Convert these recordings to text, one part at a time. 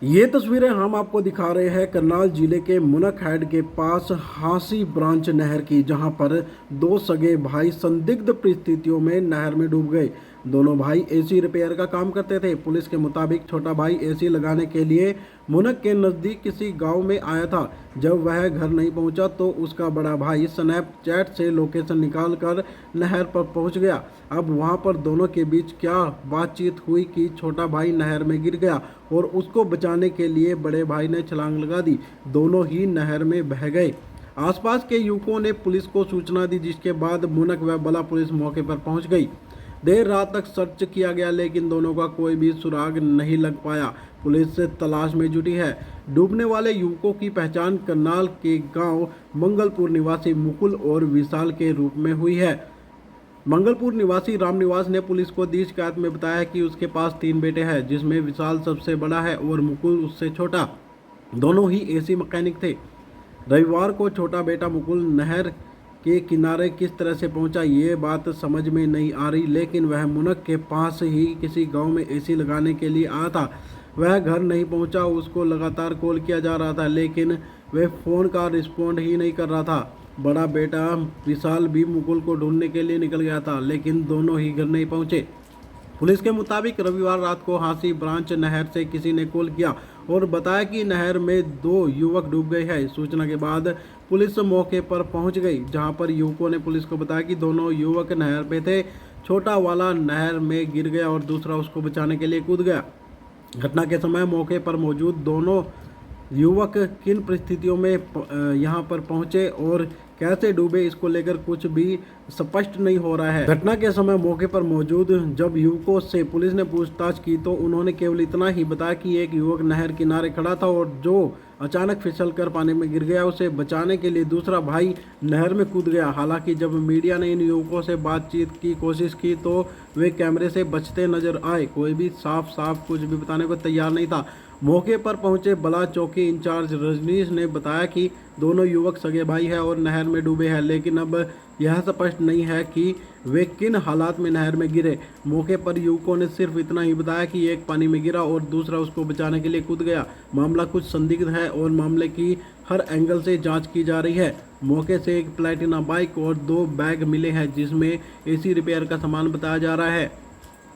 ये तस्वीरें हम आपको दिखा रहे हैं करनाल जिले के मुनक हेड के पास हांसी ब्रांच नहर की, जहां पर दो सगे भाई संदिग्ध परिस्थितियों में नहर में डूब गए। दोनों भाई एसी रिपेयर का काम करते थे। पुलिस के मुताबिक छोटा भाई एसी लगाने के लिए मुनक के नज़दीक किसी गांव में आया था। जब वह घर नहीं पहुंचा तो उसका बड़ा भाई स्नैपचैट से लोकेशन निकालकर नहर पर पहुंच गया। अब वहां पर दोनों के बीच क्या बातचीत हुई कि छोटा भाई नहर में गिर गया और उसको बचाने के लिए बड़े भाई ने छलांग लगा दी। दोनों ही नहर में बह गए। आसपास के युवकों ने पुलिस को सूचना दी, जिसके बाद मुनक व बला पुलिस मौके पर पहुंच गई। देर रात तक सर्च किया गया, लेकिन दोनों का कोई भी सुराग नहीं लग पाया। पुलिस से तलाश में जुटी है। डूबने वाले युवकों की पहचान करनाल के गांव मंगलपुर निवासी मुकुल और विशाल के रूप में हुई है। मंगलपुर निवासी रामनिवास ने पुलिस को दी शिकायत में बताया कि उसके पास 3 बेटे हैं, जिसमें विशाल सबसे बड़ा है और मुकुल उससे छोटा। दोनों ही एसी मैकेनिक थे। रविवार को छोटा बेटा मुकुल नहर के किनारे किस तरह से पहुंचा, ये बात समझ में नहीं आ रही, लेकिन वह मुनक के पास ही किसी गांव में एसी लगाने के लिए आया था। वह घर नहीं पहुंचा। उसको लगातार कॉल किया जा रहा था, लेकिन वह फ़ोन का रिस्पॉन्ड ही नहीं कर रहा था। बड़ा बेटा विशाल भी मुकुल को ढूंढने के लिए निकल गया था, लेकिन दोनों ही घर नहीं पहुंचे। पुलिस के मुताबिक रविवार रात को हांसी ब्रांच नहर से किसी ने कॉल किया और बताया कि नहर में 2 युवक डूब गए हैं। सूचना के बाद पुलिस मौके पर पहुंच गई, जहां पर युवकों ने पुलिस को बताया कि दोनों युवक नहर पे थे। छोटा वाला नहर में गिर गया और दूसरा उसको बचाने के लिए कूद गया। घटना के समय मौके पर मौजूद दोनों युवक किन परिस्थितियों में यहां पर पहुंचे और कैसे डूबे, इसको लेकर कुछ भी स्पष्ट नहीं हो रहा है। घटना के समय मौके पर मौजूद जब युवकों से पुलिस ने पूछताछ की तो उन्होंने केवल इतना ही बताया कि एक युवक नहर किनारे खड़ा था और जो अचानक फिसलकर पानी में गिर गया। उसे बचाने के लिए दूसरा भाई नहर में कूद गया। हालांकि जब मीडिया ने इन युवकों से बातचीत की कोशिश की तो वे कैमरे से बचते नजर आए। कोई भी साफ कुछ भी बताने को तैयार नहीं था। मौके पर पहुंचे बला चौकी इंचार्ज रजनीश ने बताया कि दोनों युवक सगे भाई हैं और नहर में डूबे हैं, लेकिन अब यह स्पष्ट नहीं है कि वे किन हालात में नहर में गिरे। मौके पर युवकों ने सिर्फ इतना ही बताया कि एक पानी में गिरा और दूसरा उसको बचाने के लिए कूद गया। मामला कुछ संदिग्ध है और मामले की हर एंगल से जांच की जा रही है। मौके से एक प्लैटिना बाइक और 2 बैग मिले हैं, जिसमें एसी रिपेयर का सामान बताया जा रहा है।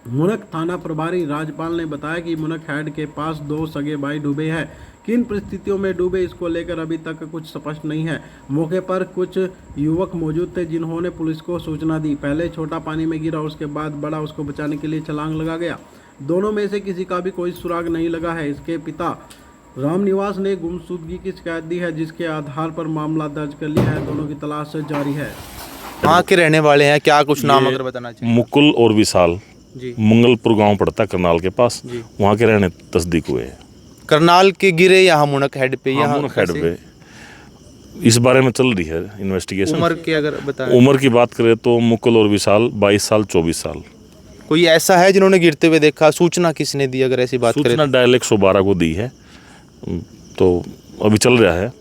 मुनक थाना प्रभारी राजपाल ने बताया कि मुनक हेड के पास 2 सगे भाई डूबे हैं। किन परिस्थितियों में डूबे, इसको लेकर अभी तक कुछ स्पष्ट नहीं है। मौके पर कुछ युवक मौजूद थे जिन्होंने पुलिस को सूचना दी। पहले छोटा पानी में गिरा, उसके बाद बड़ा उसको बचाने के लिए छलांग लगा गया। दोनों में से किसी का भी कोई सुराग नहीं लगा है। इसके पिता रामनिवास ने गुमशुदगी की शिकायत दी है, जिसके आधार पर मामला दर्ज कर लिया है। दोनों की तलाश जारी है। वहाँ के रहने वाले हैं, क्या कुछ नाम अगर बताना चाहिए? मुकुल और विशाल जी। मंगलपुर गांव पड़ता है करनाल के पास, वहाँ के रहने तस्दीक हुए हैं। करनाल के गिरे यहाँ मुनक हेड पे? यहाँ मुनक हेड पे इस बारे में चल रही है इन्वेस्टिगेशन। उम्र की अगर बताएं? उम्र की बात करें तो मुकुल और विशाल 22 साल 24 साल। कोई ऐसा है जिन्होंने गिरते हुए देखा? सूचना किसने दी अगर ऐसी बात करें? सूचना डायल 112 को दी है, तो अभी चल रहा है।